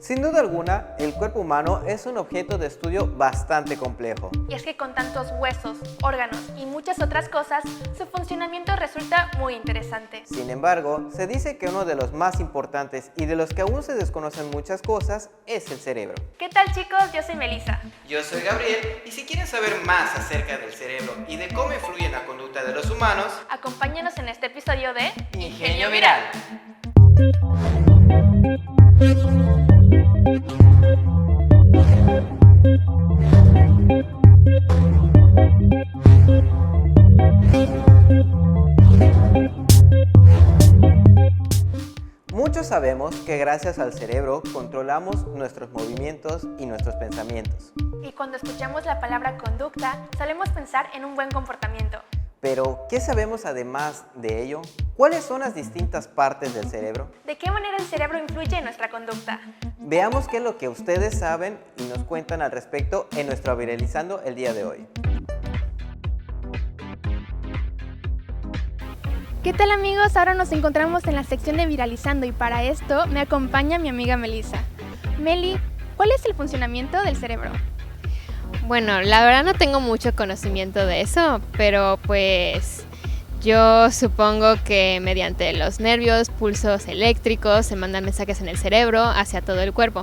Sin duda alguna, el cuerpo humano es un objeto de estudio bastante complejo. Y es que con tantos huesos, órganos y muchas otras cosas, su funcionamiento resulta muy interesante. Sin embargo, se dice que uno de los más importantes y de los que aún se desconocen muchas cosas es el cerebro. ¿Qué tal, chicos? Yo soy Melissa. Yo soy Gabriel, y si quieren saber más acerca del cerebro y de cómo influye en la conducta de los humanos, Acompáñanos en este episodio de Ingenio Viral. Muchos sabemos que gracias al cerebro controlamos nuestros movimientos y nuestros pensamientos. Y cuando escuchamos la palabra conducta, solemos pensar en un buen comportamiento. Pero, ¿qué sabemos además de ello? ¿Cuáles son las distintas partes del cerebro? ¿De qué manera el cerebro influye en nuestra conducta? Veamos qué es lo que ustedes saben y nos cuentan al respecto en nuestro Viralizando el día de hoy. ¿Qué tal, amigos? Ahora nos encontramos en la sección de Viralizando y para esto me acompaña mi amiga Melissa. Meli, ¿cuál es el funcionamiento del cerebro? Bueno, la verdad no tengo mucho conocimiento de eso, pero pues yo supongo que mediante los nervios, pulsos eléctricos, se mandan mensajes en el cerebro hacia todo el cuerpo.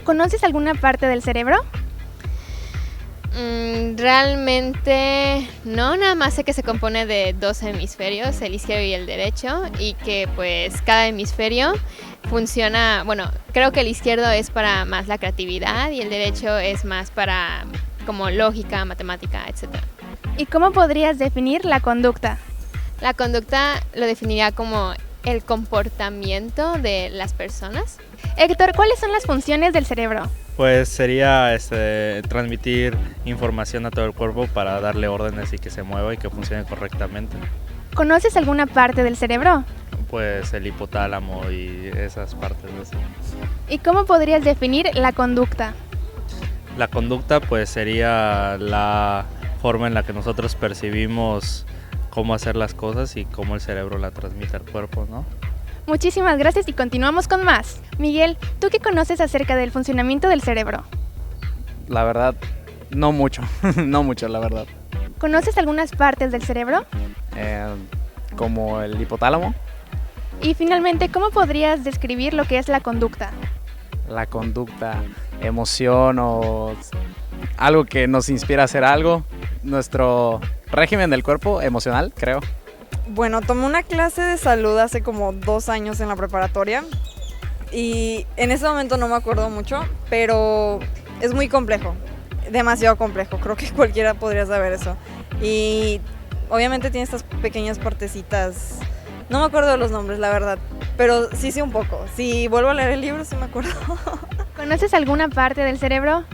¿Conoces alguna parte del cerebro? Realmente no, nada más sé que se compone de dos hemisferios, el izquierdo y el derecho, y que pues cada hemisferio funciona, bueno, creo que el izquierdo es para más la creatividad y el derecho es más para como lógica, matemática, etc. ¿Y cómo podrías definir la conducta? La conducta lo definiría como el comportamiento de las personas. Héctor, ¿cuáles son las funciones del cerebro? Pues sería transmitir información a todo el cuerpo para darle órdenes y que se mueva y que funcione correctamente. ¿Conoces alguna parte del cerebro? Pues el hipotálamo y esas partes de eso. ¿Y cómo podrías definir la conducta? La conducta pues sería la forma en la que nosotros percibimos cómo hacer las cosas y cómo el cerebro la transmite al cuerpo, ¿no? Muchísimas gracias y continuamos con más. Miguel, ¿tú qué conoces acerca del funcionamiento del cerebro? La verdad, no mucho, no mucho la verdad. ¿Conoces algunas partes del cerebro? Como el hipotálamo. Y finalmente, ¿cómo podrías describir lo que es la conducta? La conducta, emoción o algo que nos inspira a hacer algo. Nuestro régimen del cuerpo emocional, creo. Bueno, tomé una clase de salud hace como 2 años en la preparatoria y en ese momento no me acuerdo mucho, pero es muy complejo, demasiado complejo, creo que cualquiera podría saber eso. Y obviamente tiene estas pequeñas partecitas, no me acuerdo de los nombres, la verdad, pero sí sé un poco. Si vuelvo a leer el libro, sí me acuerdo. ¿Conoces alguna parte del cerebro?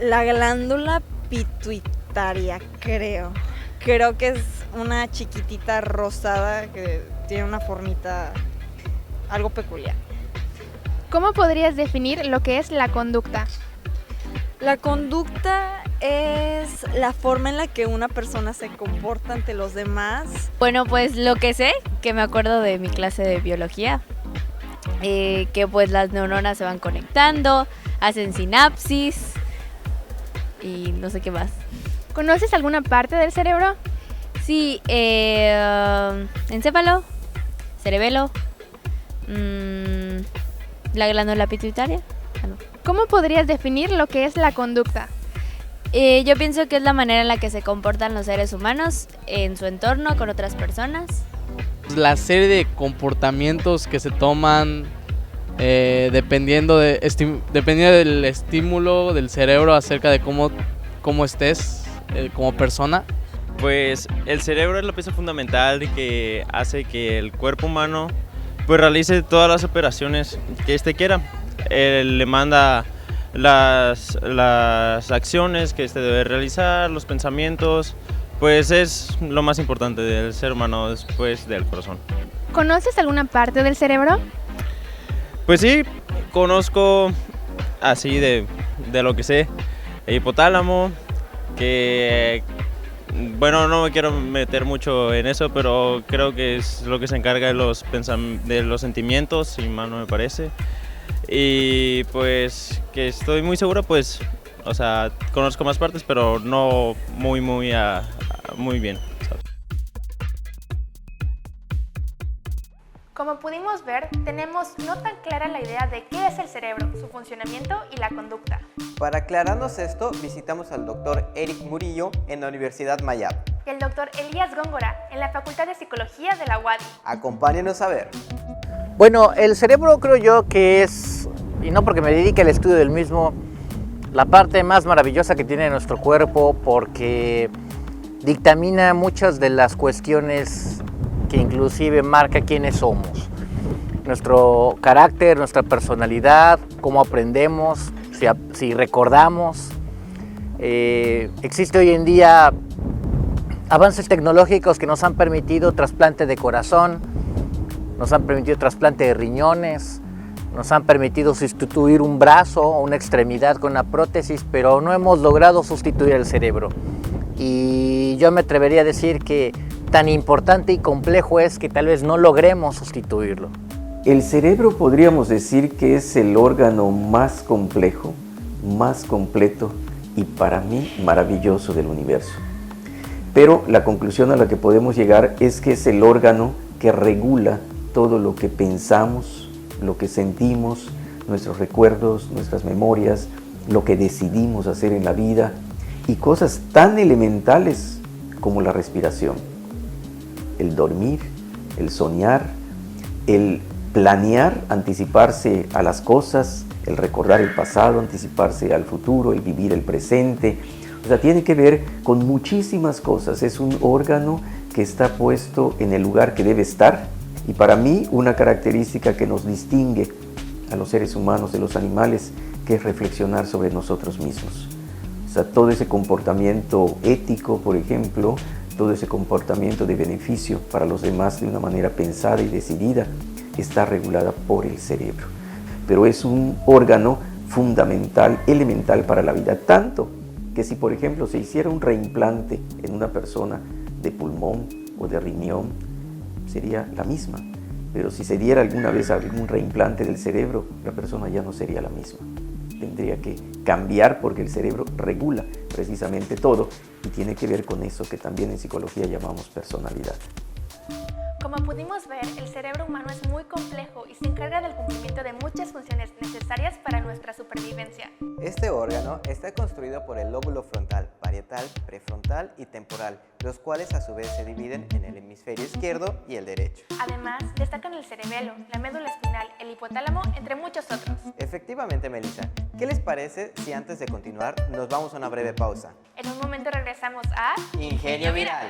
La glándula pituitaria, creo. Creo que es una chiquitita rosada que tiene una formita algo peculiar. ¿Cómo podrías definir lo que es la conducta? La conducta es la forma en la que una persona se comporta ante los demás. Bueno, pues lo que sé, que me acuerdo de mi clase de biología, que pues las neuronas se van conectando, hacen sinapsis y no sé qué más. ¿Conoces alguna parte del cerebro? Sí, encéfalo, cerebelo, la glándula pituitaria. No. ¿Cómo podrías definir lo que es la conducta? Yo pienso que es la manera en la que se comportan los seres humanos en su entorno con otras personas. La serie de comportamientos que se toman dependiendo del estímulo del cerebro acerca de cómo estés como persona. Pues el cerebro es la pieza fundamental que hace que el cuerpo humano pues realice todas las operaciones que quiera. Él le manda las acciones que debe realizar, los pensamientos, pues es lo más importante del ser humano después del corazón. ¿Conoces alguna parte del cerebro? Pues sí, conozco así de lo que sé, el hipotálamo, que bueno, no me quiero meter mucho en eso, pero creo que es lo que se encarga de los sentimientos, si mal no me parece. Y pues que estoy muy seguro, pues, o sea, conozco más partes, pero no muy bien, ¿sabes? Como pudimos ver, tenemos no tan clara la idea de qué es el cerebro, su funcionamiento y la conducta. Para aclararnos esto, visitamos al doctor Eric Murillo en la Universidad Mayab. Y el doctor Elías Góngora en la Facultad de Psicología de la UADY. Acompáñenos a ver. Bueno, el cerebro creo yo que es, y no porque me dedique al estudio del mismo, la parte más maravillosa que tiene nuestro cuerpo, porque dictamina muchas de las cuestiones que inclusive marca quiénes somos. Nuestro carácter, nuestra personalidad, cómo aprendemos, si recordamos. Existe hoy en día avances tecnológicos que nos han permitido trasplante de corazón, nos han permitido trasplante de riñones, nos han permitido sustituir un brazo o una extremidad con una prótesis, pero no hemos logrado sustituir el cerebro. Y yo me atrevería a decir que tan importante y complejo es que tal vez no logremos sustituirlo. El cerebro podríamos decir que es el órgano más complejo, más completo y para mí maravilloso del universo. Pero la conclusión a la que podemos llegar es que es el órgano que regula todo lo que pensamos, lo que sentimos, nuestros recuerdos, nuestras memorias, lo que decidimos hacer en la vida y cosas tan elementales como la respiración, el dormir, el soñar, el planear, anticiparse a las cosas, el recordar el pasado, anticiparse al futuro, el vivir el presente. O sea, tiene que ver con muchísimas cosas. Es un órgano que está puesto en el lugar que debe estar y para mí una característica que nos distingue a los seres humanos de los animales, que es reflexionar sobre nosotros mismos. O sea, todo ese comportamiento ético, por ejemplo, todo ese comportamiento de beneficio para los demás de una manera pensada y decidida, está regulada por el cerebro. Pero es un órgano fundamental, elemental para la vida, tanto que si, por ejemplo, se hiciera un reimplante en una persona de pulmón o de riñón, sería la misma. Pero si se diera alguna vez algún reimplante del cerebro, la persona ya no sería la misma. Tendría que cambiar porque el cerebro regula precisamente todo y tiene que ver con eso que también en psicología llamamos personalidad. Como pudimos ver, el cerebro humano es muy complejo y se encarga del cumplimiento de muchas funciones necesarias para nuestra supervivencia. Este órgano está construido por el lóbulo frontal, parietal, prefrontal y temporal, los cuales a su vez se dividen en el hemisferio izquierdo y el derecho. Además, destacan el cerebelo, la médula espinal, el hipotálamo, entre muchos otros. Efectivamente, Melissa. ¿Qué les parece si antes de continuar nos vamos a una breve pausa? En un momento regresamos a Ingenio Viral.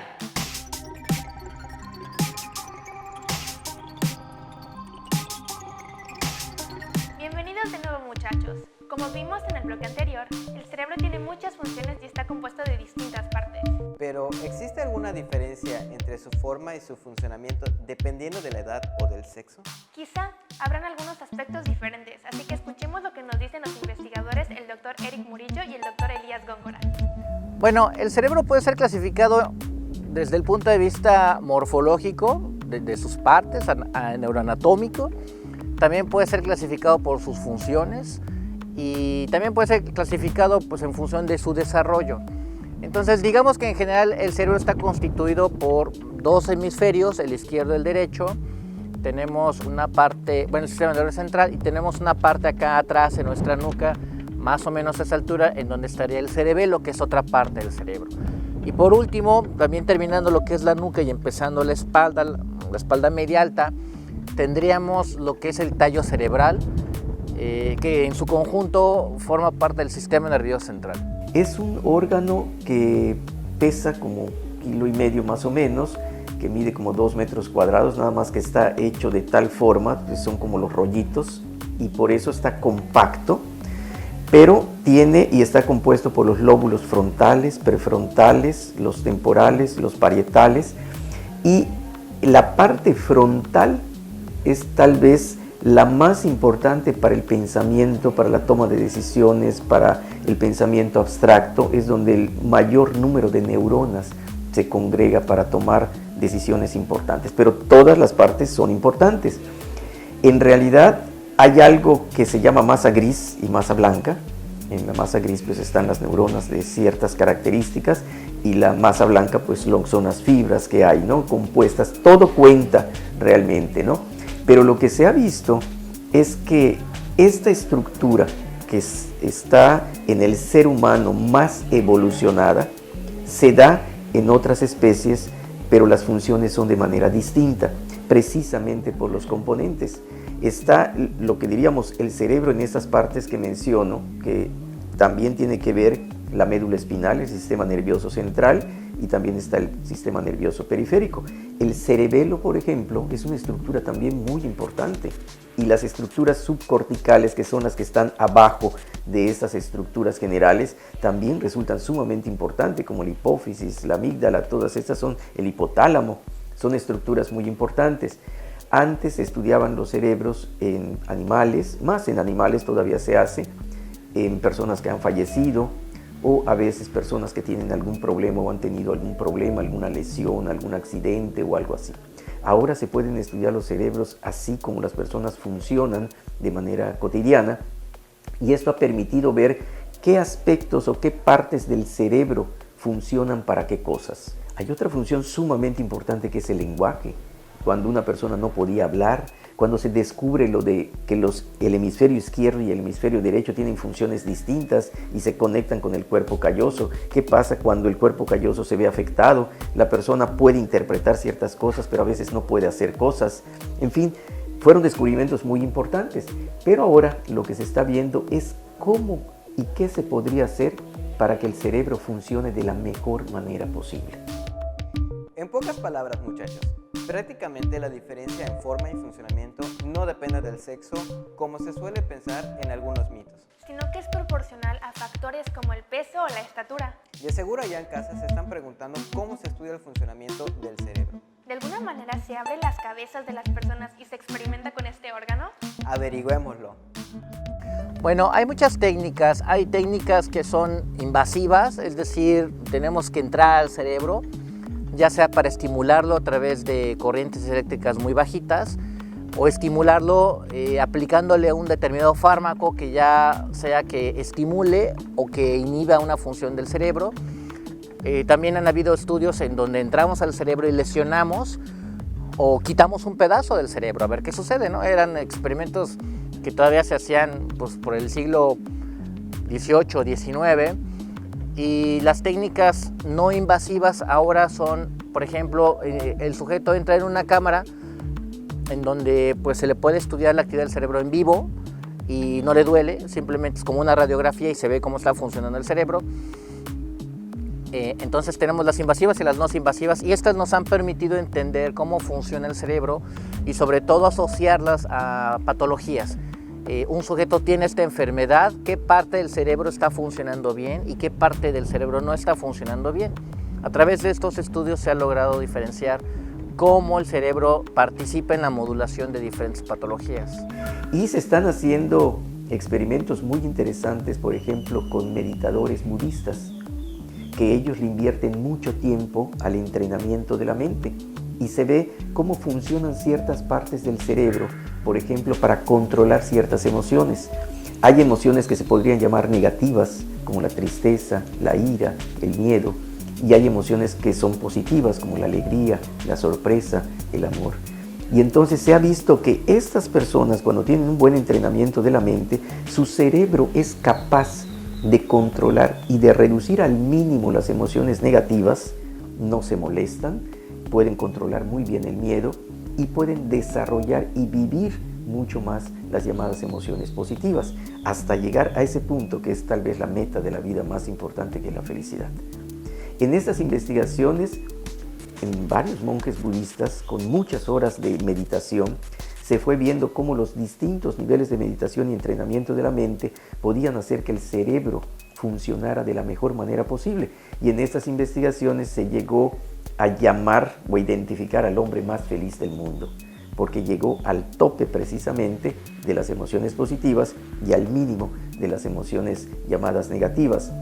Bienvenidos de nuevo, muchachos. Como vimos en el bloque anterior, el cerebro tiene muchas funciones y está compuesto de distintas partes. Pero, ¿existe alguna diferencia entre su forma y su funcionamiento dependiendo de la edad o del sexo? Quizá habrán algunos aspectos diferentes, así que escuchemos lo que nos dicen los investigadores, el doctor Eric Murillo y el doctor Elías Góngora. Bueno, el cerebro puede ser clasificado desde el punto de vista morfológico, de sus partes, neuroanatómico. También puede ser clasificado por sus funciones y también puede ser clasificado pues, en función de su desarrollo. Entonces, digamos que en general el cerebro está constituido por dos hemisferios, el izquierdo y el derecho. Tenemos una parte, bueno, el sistema nervioso central, y tenemos una parte acá atrás en nuestra nuca, más o menos a esa altura, en donde estaría el cerebelo, que es otra parte del cerebro. Y por último, también terminando lo que es la nuca y empezando la espalda media alta, tendríamos lo que es el tallo cerebral, que en su conjunto forma parte del sistema nervioso central. Es un órgano que pesa como 1,5 kilos más o menos, que mide como 2 metros cuadrados, nada más que está hecho de tal forma, que son como los rollitos, y por eso está compacto, pero tiene y está compuesto por los lóbulos frontales, prefrontales, los temporales, los parietales, y la parte frontal es tal vez la más importante para el pensamiento, para la toma de decisiones, para el pensamiento abstracto. Es donde el mayor número de neuronas se congrega para tomar decisiones importantes, pero todas las partes son importantes. En realidad hay algo que se llama masa gris y masa blanca. En la masa gris pues están las neuronas de ciertas características y la masa blanca pues son las fibras que hay, ¿no? Compuestas, todo cuenta realmente, ¿no? Pero lo que se ha visto es que esta estructura que está en el ser humano más evolucionada se da en otras especies, pero las funciones son de manera distinta, precisamente por los componentes. Está lo que diríamos el cerebro en estas partes que menciono, que también tiene que ver la médula espinal, el sistema nervioso central, y también está el sistema nervioso periférico. El cerebelo, por ejemplo, es una estructura también muy importante, y las estructuras subcorticales, que son las que están abajo de estas estructuras generales, también resultan sumamente importantes, como la hipófisis, la amígdala, todas estas son el hipotálamo, son estructuras muy importantes. Antes estudiaban los cerebros en animales, más en animales todavía se hace, en personas que han fallecido, o a veces personas que tienen algún problema o han tenido algún problema, alguna lesión, algún accidente o algo así. Ahora se pueden estudiar los cerebros así como las personas funcionan de manera cotidiana, y esto ha permitido ver qué aspectos o qué partes del cerebro funcionan para qué cosas. Hay otra función sumamente importante que es el lenguaje. Cuando una persona no podía hablar, cuando se descubre lo de que el hemisferio izquierdo y el hemisferio derecho tienen funciones distintas y se conectan con el cuerpo calloso. ¿Qué pasa cuando el cuerpo calloso se ve afectado? La persona puede interpretar ciertas cosas, pero a veces no puede hacer cosas. En fin, fueron descubrimientos muy importantes. Pero ahora lo que se está viendo es cómo y qué se podría hacer para que el cerebro funcione de la mejor manera posible. En pocas palabras, muchachos, prácticamente la diferencia en forma y funcionamiento no depende del sexo, como se suele pensar en algunos mitos, sino que es proporcional a factores como el peso o la estatura. De seguro allá en casa se están preguntando cómo se estudia el funcionamiento del cerebro. ¿De alguna manera se abren las cabezas de las personas y se experimenta con este órgano? Averigüémoslo. Bueno, hay muchas técnicas. Hay técnicas que son invasivas, es decir, tenemos que entrar al cerebro, ya sea para estimularlo a través de corrientes eléctricas muy bajitas o estimularlo aplicándole un determinado fármaco que ya sea que estimule o que inhiba una función del cerebro. También han habido estudios en donde entramos al cerebro y lesionamos o quitamos un pedazo del cerebro, a ver qué sucede, ¿no? Eran experimentos que todavía se hacían pues, por el siglo XVIII, XIX. Y las técnicas no invasivas ahora son, por ejemplo, el sujeto entra en una cámara en donde pues, se le puede estudiar la actividad del cerebro en vivo y no le duele, simplemente es como una radiografía y se ve cómo está funcionando el cerebro. Entonces tenemos las invasivas y las no invasivas, y estas nos han permitido entender cómo funciona el cerebro y sobre todo asociarlas a patologías. Un sujeto tiene esta enfermedad, qué parte del cerebro está funcionando bien y qué parte del cerebro no está funcionando bien. A través de estos estudios se ha logrado diferenciar cómo el cerebro participa en la modulación de diferentes patologías. Y se están haciendo experimentos muy interesantes, por ejemplo, con meditadores budistas, que ellos le invierten mucho tiempo al entrenamiento de la mente y se ve cómo funcionan ciertas partes del cerebro, por ejemplo, para controlar ciertas emociones. Hay emociones que se podrían llamar negativas, como la tristeza, la ira, el miedo, y hay emociones que son positivas, como la alegría, la sorpresa, el amor. Y entonces se ha visto que estas personas, cuando tienen un buen entrenamiento de la mente, su cerebro es capaz de controlar y de reducir al mínimo las emociones negativas, no se molestan, pueden controlar muy bien el miedo y pueden desarrollar y vivir mucho más las llamadas emociones positivas, hasta llegar a ese punto que es tal vez la meta de la vida más importante, que es la felicidad. En estas investigaciones, en varios monjes budistas con muchas horas de meditación, se fue viendo cómo los distintos niveles de meditación y entrenamiento de la mente podían hacer que el cerebro funcionara de la mejor manera posible. Y en estas investigaciones se llegó a llamar o a identificar al hombre más feliz del mundo, porque llegó al tope precisamente de las emociones positivas y al mínimo de las emociones llamadas negativas.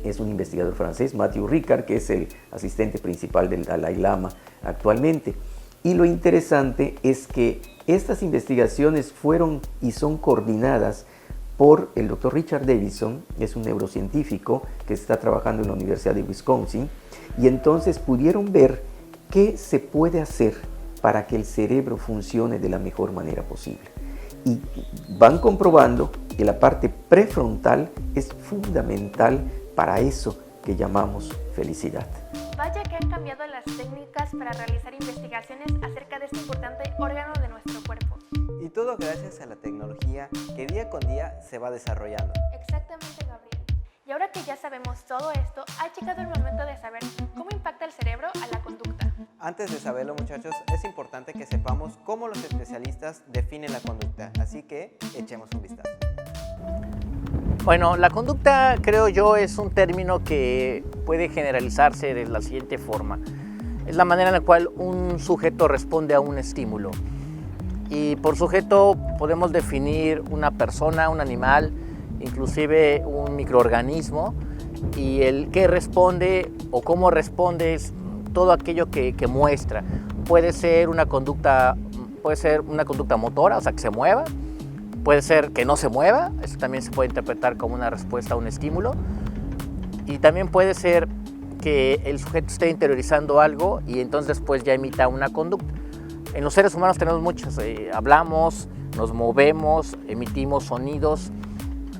es un investigador francés, Matthew Ricard, que es el asistente principal del Dalai Lama actualmente. Y lo interesante es que estas investigaciones fueron y son coordinadas por el Dr. Richard Davidson, que es un neurocientífico que está trabajando en la Universidad de Wisconsin, y entonces pudieron ver qué se puede hacer para que el cerebro funcione de la mejor manera posible. Y van comprobando que la parte prefrontal es fundamental para eso que llamamos felicidad. Vaya que han cambiado las técnicas para realizar investigaciones acerca de este importante órgano de nuestro cuerpo. Y todo gracias a la tecnología que día con día se va desarrollando. Exactamente, Gabriel. Y ahora que ya sabemos todo esto, ha llegado el momento de saber cómo impacta el cerebro a la conducta. Antes de saberlo, muchachos, es importante que sepamos cómo los especialistas definen la conducta, así que echemos un vistazo. Bueno, la conducta, creo yo, es un término que puede generalizarse de la siguiente forma. Es la manera en la cual un sujeto responde a un estímulo. Y por sujeto podemos definir una persona, un animal, inclusive un microorganismo, y el qué responde o cómo responde es todo aquello que muestra. Puede ser una conducta motora, o sea, que se mueva. Puede ser que no se mueva, eso también se puede interpretar como una respuesta a un estímulo. Y también puede ser que el sujeto esté interiorizando algo y entonces después ya emita una conducta. En los seres humanos tenemos muchas, hablamos, nos movemos, emitimos sonidos.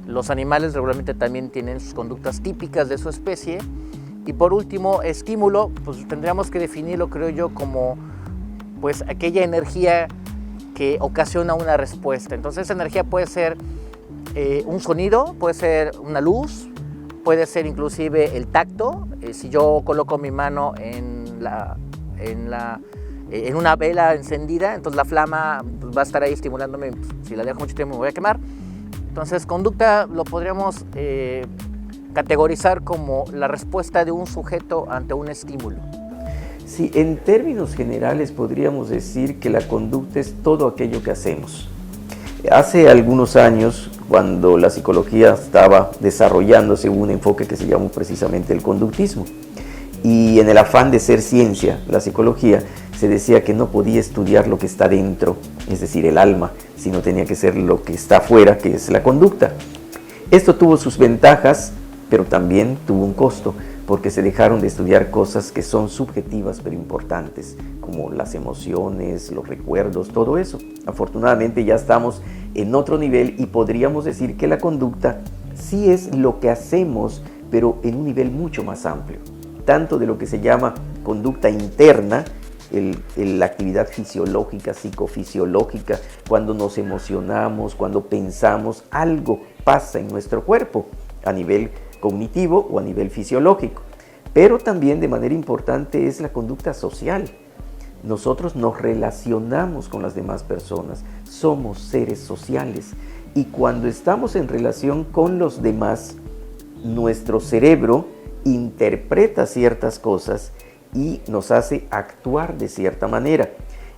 Los animales regularmente también tienen sus conductas típicas de su especie. Y por último, estímulo, pues tendríamos que definirlo, creo yo, como pues aquella energía que ocasiona una respuesta. Entonces esa energía puede ser un sonido, puede ser una luz, puede ser inclusive el tacto. Si yo coloco mi mano en una vela encendida, entonces la flama pues, va a estar ahí estimulándome. Si la dejo mucho tiempo me voy a quemar. Entonces conducta lo podríamos categorizar como la respuesta de un sujeto ante un estímulo. Sí, en términos generales podríamos decir que la conducta es todo aquello que hacemos. Hace algunos años, cuando la psicología estaba desarrollándose, hubo un enfoque que se llamó precisamente el conductismo. Y en el afán de ser ciencia, la psicología, se decía que no podía estudiar lo que está dentro, es decir, el alma, sino tenía que ser lo que está afuera, que es la conducta. Esto tuvo sus ventajas, pero también tuvo un costo, porque se dejaron de estudiar cosas que son subjetivas pero importantes, como las emociones, los recuerdos, todo eso. Afortunadamente ya estamos en otro nivel y podríamos decir que la conducta sí es lo que hacemos, pero en un nivel mucho más amplio. Tanto de lo que se llama conducta interna, la actividad fisiológica, psicofisiológica, cuando nos emocionamos, cuando pensamos, algo pasa en nuestro cuerpo a nivel cognitivo o a nivel fisiológico. Pero también de manera importante es la conducta social. Nosotros nos relacionamos con las demás personas, somos seres sociales y cuando estamos en relación con los demás, nuestro cerebro interpreta ciertas cosas y nos hace actuar de cierta manera.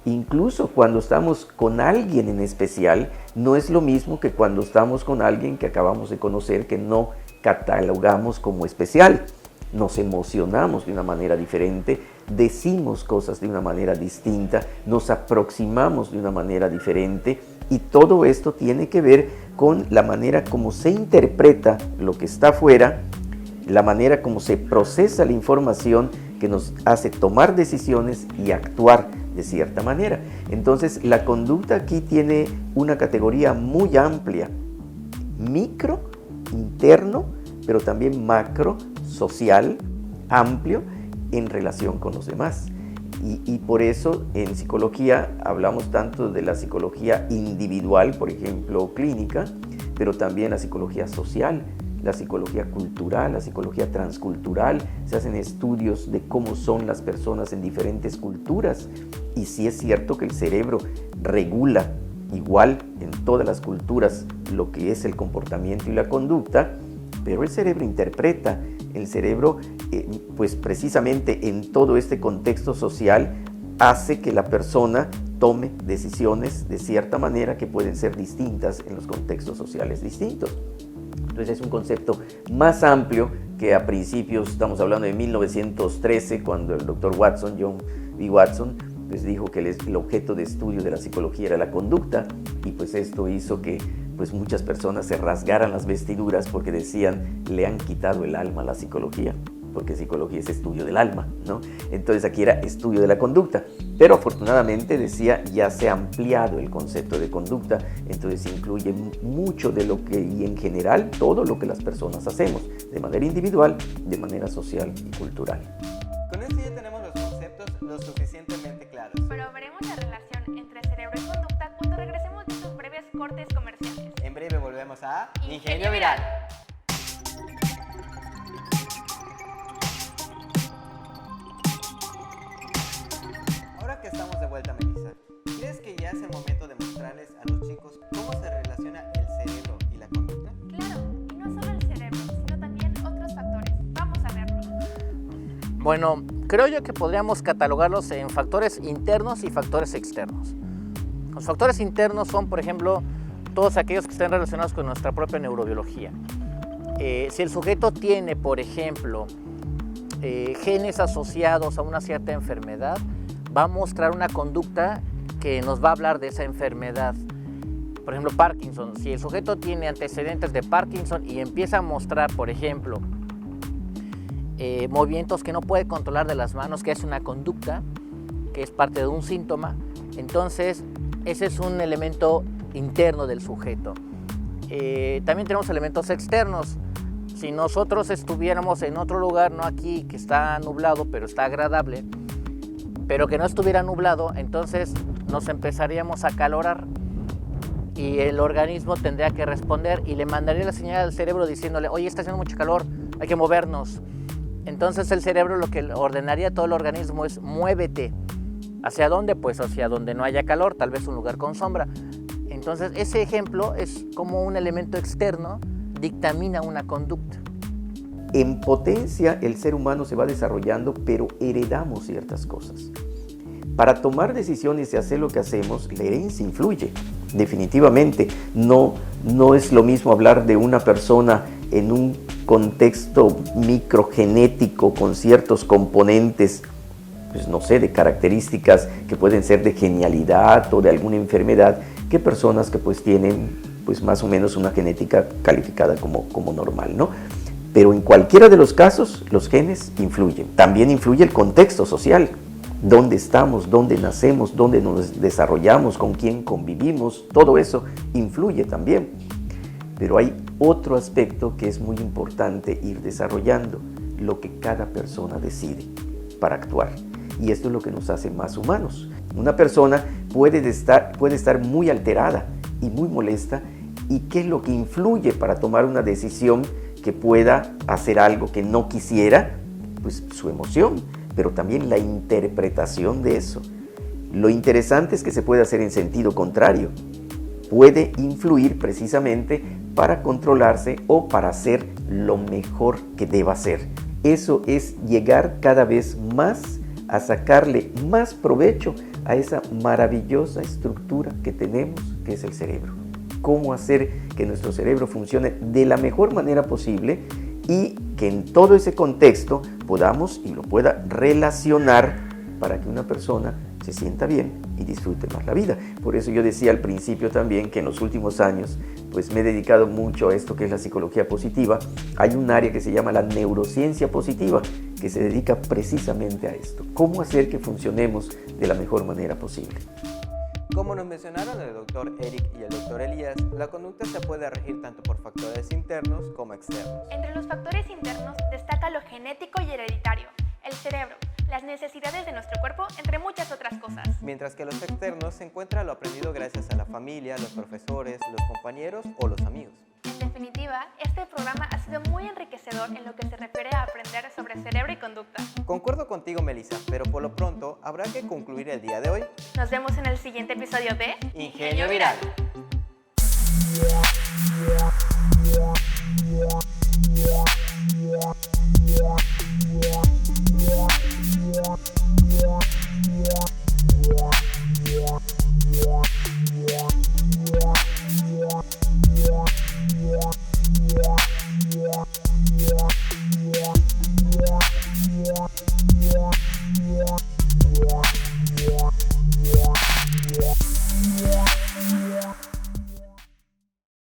Incluso cuando estamos con alguien en especial, no es lo mismo que cuando estamos con alguien que acabamos de conocer, que no catalogamos como especial. Nos emocionamos de una manera diferente, decimos cosas de una manera distinta, nos aproximamos de una manera diferente y todo esto tiene que ver con la manera como se interpreta lo que está afuera, la manera como se procesa la información que nos hace tomar decisiones y actuar de cierta manera. Entonces, la conducta aquí tiene una categoría muy amplia, micro, interno, pero también macro, social, amplio, en relación con los demás. Y por eso en psicología hablamos tanto de la psicología individual, por ejemplo, clínica, pero también la psicología social, la psicología cultural, la psicología transcultural. Se hacen estudios de cómo son las personas en diferentes culturas y sí es cierto que el cerebro regula igual en todas las culturas lo que es el comportamiento y la conducta, pero el cerebro interpreta, el cerebro pues precisamente en todo este contexto social hace que la persona tome decisiones de cierta manera que pueden ser distintas en los contextos sociales distintos. Entonces es un concepto más amplio que a principios, estamos hablando de 1913, cuando el doctor Watson, John B. Watson, pues dijo que el objeto de estudio de la psicología era la conducta, y pues esto hizo que pues muchas personas se rasgaran las vestiduras porque decían, le han quitado el alma a la psicología, porque psicología es estudio del alma, ¿no? Entonces aquí era estudio de la conducta, pero afortunadamente, decía, ya se ha ampliado el concepto de conducta, entonces incluye mucho de lo que, y en general, todo lo que las personas hacemos, de manera individual, de manera social y cultural. Con esto ya tenemos los conceptos lo suficientemente claros. Pero veremos la relación entre cerebro y conducta cuando regresemos de estos breves cortes comerciales. En breve volvemos a Ingenio Viral. Ahora que estamos de vuelta, Melissa, ¿crees que ya es el momento de mostrarles a los chicos cómo se relaciona el cerebro y la conducta? Claro, y no solo el cerebro, sino también otros factores. Vamos a verlo. Bueno, creo yo que podríamos catalogarlos en factores internos y factores externos. Los factores internos son, por ejemplo, todos aquellos que estén relacionados con nuestra propia neurobiología. Si el sujeto tiene, por ejemplo, genes asociados a una cierta enfermedad, va a mostrar una conducta que nos va a hablar de esa enfermedad. Por ejemplo, Parkinson. Si el sujeto tiene antecedentes de Parkinson y empieza a mostrar, por ejemplo, movimientos que no puede controlar de las manos, que es una conducta, que es parte de un síntoma, entonces ese es un elemento interno del sujeto. También tenemos elementos externos. Si nosotros estuviéramos en otro lugar, no aquí, que está nublado, pero está agradable, pero que no estuviera nublado, entonces nos empezaríamos a acalorar y el organismo tendría que responder y le mandaría la señal al cerebro diciéndole, oye, está haciendo mucho calor, hay que movernos. Entonces el cerebro lo que ordenaría a todo el organismo es muévete. ¿Hacia dónde? Pues hacia donde no haya calor, tal vez un lugar con sombra. Entonces ese ejemplo es como un elemento externo dictamina una conducta. En potencia el ser humano se va desarrollando, pero heredamos ciertas cosas. Para tomar decisiones y hacer lo que hacemos, la herencia influye, definitivamente. No es lo mismo hablar de una persona en un contexto microgenético con ciertos componentes, pues no sé, de características que pueden ser de genialidad o de alguna enfermedad, que personas que pues tienen pues más o menos una genética calificada como normal, ¿no? Pero en cualquiera de los casos, los genes influyen. También influye el contexto social, dónde estamos, dónde nacemos, dónde nos desarrollamos, con quién convivimos, todo eso influye también. Pero hay otro aspecto que es muy importante ir desarrollando, lo que cada persona decide para actuar. Y esto es lo que nos hace más humanos. Una persona puede estar muy alterada y muy molesta, y ¿qué es lo que influye para tomar una decisión que pueda hacer algo que no quisiera? Pues su emoción, pero también la interpretación de eso. Lo interesante es que se puede hacer en sentido contrario. Puede influir precisamente para controlarse o para hacer lo mejor que deba hacer. Eso es llegar cada vez más a sacarle más provecho a esa maravillosa estructura que tenemos, que es el cerebro. Cómo hacer que nuestro cerebro funcione de la mejor manera posible y que en todo ese contexto podamos y lo pueda relacionar para que una persona se sienta bien y disfrute más la vida. Por eso yo decía al principio también que en los últimos años pues me he dedicado mucho a esto que es la psicología positiva. Hay un área que se llama la neurociencia positiva que se dedica precisamente a esto. Cómo hacer que funcionemos de la mejor manera posible. Como nos mencionaron el doctor Eric y el doctor Elías, la conducta se puede regir tanto por factores internos como externos. Entre los factores internos destaca lo genético y hereditario, el cerebro, las necesidades de nuestro cuerpo, entre muchas otras cosas. Mientras que los externos se encuentra lo aprendido gracias a la familia, los profesores, los compañeros o los amigos. En definitiva, este programa ha sido muy enriquecedor en lo que se refiere a aprender sobre cerebro y conducta. Concuerdo contigo, Melissa, pero por lo pronto habrá que concluir el día de hoy. Nos vemos en el siguiente episodio de Ingenio Viral.